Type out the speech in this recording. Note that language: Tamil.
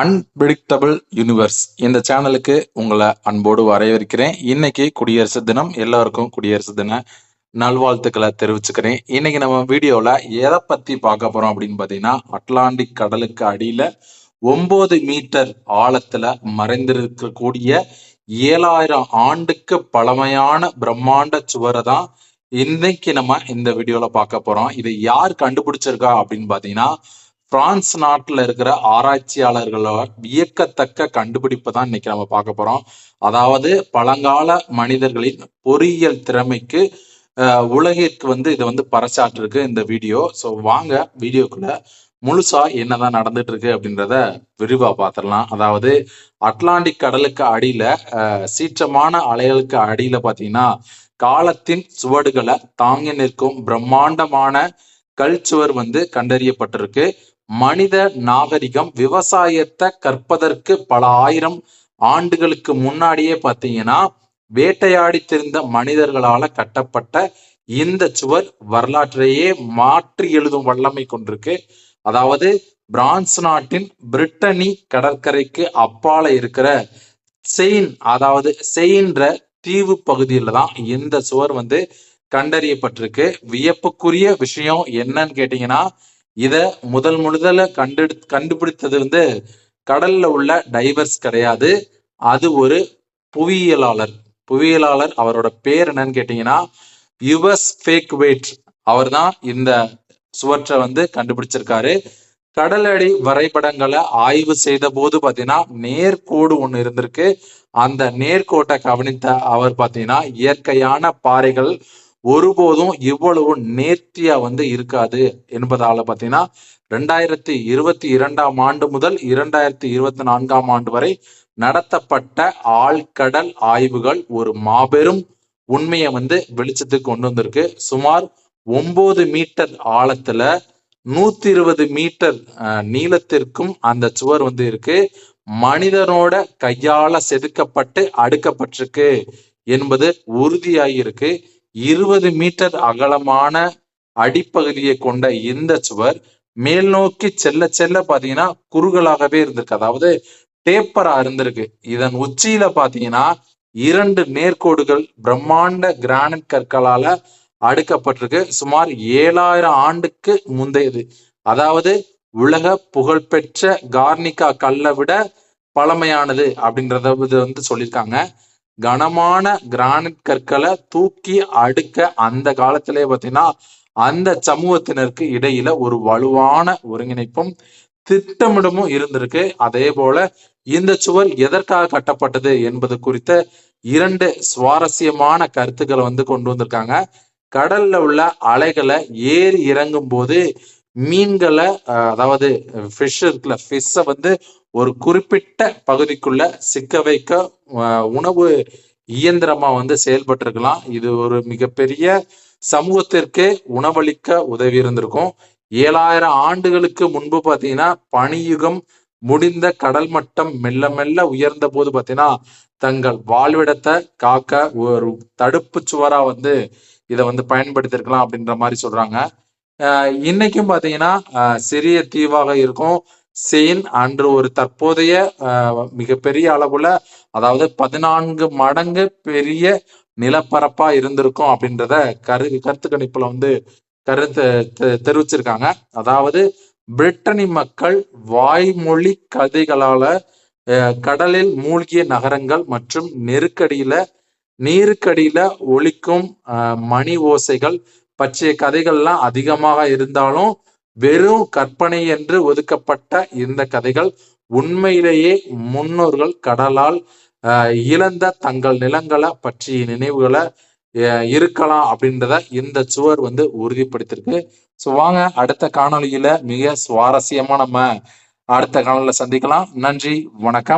அன்பிரிடிக்டபிள் யூனிவர்ஸ் இந்த சேனலுக்கு உங்களை அன்போடு வரவேற்கிறேன். இன்னைக்கு குடியரசு தினம். எல்லாருக்கும் குடியரசு தின நல்வாழ்த்துக்களை தெரிவிச்சுக்கிறேன். இன்னைக்கு நம்ம வீடியோவில் எதை பற்றி பார்க்க போகிறோம் அப்படின்னு பார்த்தீங்கன்னா, அட்லாண்டிக் கடலுக்கு அடியில் 9 மீட்டர் ஆழத்தில் மறைந்திருக்கக்கூடிய 7000 ஆண்டுக்கு பழமையான பிரம்மாண்ட சுவரை தான் இன்னைக்கு நம்ம இந்த வீடியோவில் பார்க்க போகிறோம். இதை யார் கண்டுபிடிச்சிருக்கா அப்படின்னு பார்த்தீங்கன்னா, பிரான்ஸ் நாட்டில் இருக்கிற ஆராய்ச்சியாளர்களோட வியக்கத்தக்க கண்டுபிடிப்பை தான் இன்னைக்கு நம்ம பார்க்க போறோம். அதாவது பழங்கால மனிதர்களின் பொறியியல் திறமைக்கு உலகிற்கு இதை பறைசாற்றிருக்கு இந்த வீடியோ. ஸோ வாங்க வீடியோக்குள்ள முழுசா என்னதான் நடந்துட்டு இருக்கு அப்படின்றத விரிவா பார்த்துடலாம். அதாவது அட்லாண்டிக் கடலுக்கு அடியில சீற்றமான அலைகளுக்கு அடியில பாத்தீங்கன்னா காலத்தின் சுவடுகளை தாங்கி நிற்கும் பிரம்மாண்டமான கல்சுவர் கண்டறியப்பட்டிருக்கு. மனித நாகரிகம் விவசாயத்தை கற்பதற்கு பல ஆயிரம் ஆண்டுகளுக்கு முன்னாடியே பார்த்தீங்கன்னா வேட்டையாடி திரிந்த மனிதர்களால கட்டப்பட்ட இந்த சுவர் வரலாற்றையே மாற்றி எழுதும் வல்லமை கொண்டிருக்கு. அதாவது பிரான்ஸ் நாட்டின் பிரிட்டனி கடற்கரைக்கு அப்பால இருக்கிற செயின்ற தீவு பகுதியில தான் இந்த சுவர் கண்டறியப்பட்டிருக்கு. வியப்புக்குரிய விஷயம் என்னன்னு கேட்டீங்கன்னா, இத முதல்ல கண்டுபிடித்தது கடல்ல உள்ள டைவர்ஸ் கிடையாது. அது ஒரு புவியியலாளர். அவரோட பேர் என்னன்னு கேட்டீங்கன்னா யுவஸ் ஃபேக்வேட். அவர் தான் இந்த சுவற்றை கண்டுபிடிச்சிருக்காரு. கடலடி வரைபடங்களை ஆய்வு செய்த போது பாத்தீங்கன்னா நேர்கோடு ஒண்ணு இருந்திருக்கு. அந்த நேர்கோட்டை கவனித்த அவர் பாத்தீங்கன்னா இயற்கையான பாறைகள் ஒருபோதும் இவ்வளவு நேர்த்தியா இருக்காது என்பதால பாத்தீங்கன்னா 2022 ஆண்டு முதல் 2024 ஆண்டு வரை நடத்தப்பட்ட ஆழ்கடல் ஆய்வுகள் ஒரு மாபெரும் உண்மையை வெளிச்சத்துக்கு கொண்டு வந்திருக்கு. சுமார் 9 மீட்டர் ஆழத்துல 120 மீட்டர் நீளத்திற்கும் அந்த சுவர் இருக்கு. மனிதனோட கையால செதுக்கப்பட்டு அடுக்கப்பட்டிருக்கு என்பது உறுதியாயிருக்கு. 20 மீட்டர் அகலமான அடிப்பகுதியை கொண்ட இந்த சுவர் மேல் நோக்கி செல்ல பாத்தீங்கன்னா குறுகலாகவே இருந்திருக்கு. அதாவது டேப்பரா இருந்திருக்கு. இதன் உச்சியில பாத்தீங்கன்னா 2 நேர்கோடுகள் பிரம்மாண்ட கிரானைட் கற்களால அடுக்கப்பட்டிருக்கு. சுமார் 7000 ஆண்டுக்கு முந்தையது. அதாவது உலக புகழ்பெற்ற கார்னிகா கல்லை விட பழமையானது அப்படின்றத சொல்லியிருக்காங்க. கனமான கிரானைட் கற்களை தூக்கி அடுக்க அந்த காலத்திலே பார்த்தீங்கன்னா அந்த சமூகத்தினருக்கு இடையில ஒரு வலுவான ஒருங்கிணைப்பும் திட்டமிடமும் இருந்திருக்கு. அதே போல இந்த சுவர் எதற்காக கட்டப்பட்டது என்பது குறித்த 2 சுவாரஸ்யமான கருத்துக்களை கொண்டு வந்திருக்காங்க. கடல்ல உள்ள அலைகளை ஏறி இறங்கும் போது மீன்களை அதாவது ஃபிஷ்ஷை ஒரு குறிப்பிட்ட பகுதிக்குள்ள சிக்க வைக்க உணவு இயந்திரமா செயல்பட்டு இருக்கலாம். இது ஒரு மிகப்பெரிய சமூகத்திற்கே உணவளிக்க உதவி இருந்திருக்கும். 7000 ஆண்டுகளுக்கு முன்பு பாத்தீங்கன்னா பனியுகம் முடிந்த கடல் மட்டம் மெல்ல மெல்ல உயர்ந்த போது பாத்தீங்கன்னா தங்கள் வாழ்விடத்தை காக்க ஒரு தடுப்பு சுவரா இதை பயன்படுத்தி இருக்கலாம் அப்படின்ற மாதிரி சொல்றாங்க. இன்னைக்கும் பாத்தீங்கன்னா சிறிய தீவாக இருக்கும் செயின் அன்று ஒரு தற்போதைய மிகப்பெரிய அளவுல அதாவது 14 மடங்கு பெரிய நிலப்பரப்பா இருந்திருக்கும் அப்படின்றத கருத்து கணிப்புல கருத்து தெரிவிச்சிருக்காங்க. அதாவது பிரிட்டனி மக்கள் வாய்மொழி கதைகளால கடலில் மூழ்கிய நகரங்கள் மற்றும் நீருக்கடியில ஒலிக்கும் மணி ஓசைகள் பற்றிய கதைகள்லாம் அதிகமாக இருந்தாலும் வெறும் கற்பனை என்று ஒதுக்கப்பட்ட இந்த கதைகள் உண்மையிலேயே முன்னோர்கள் கடலால் இழந்த தங்கள் நிலங்களை பற்றிய நினைவுகளை இருக்கலாம் அப்படின்றத இந்த சுவர் உறுதிப்படுத்திருக்கு. ஸோ வாங்க அடுத்த காணொலியில மிக சுவாரஸ்யமா நம்ம அடுத்த காணொலியில சந்திக்கலாம். நன்றி, வணக்கம்.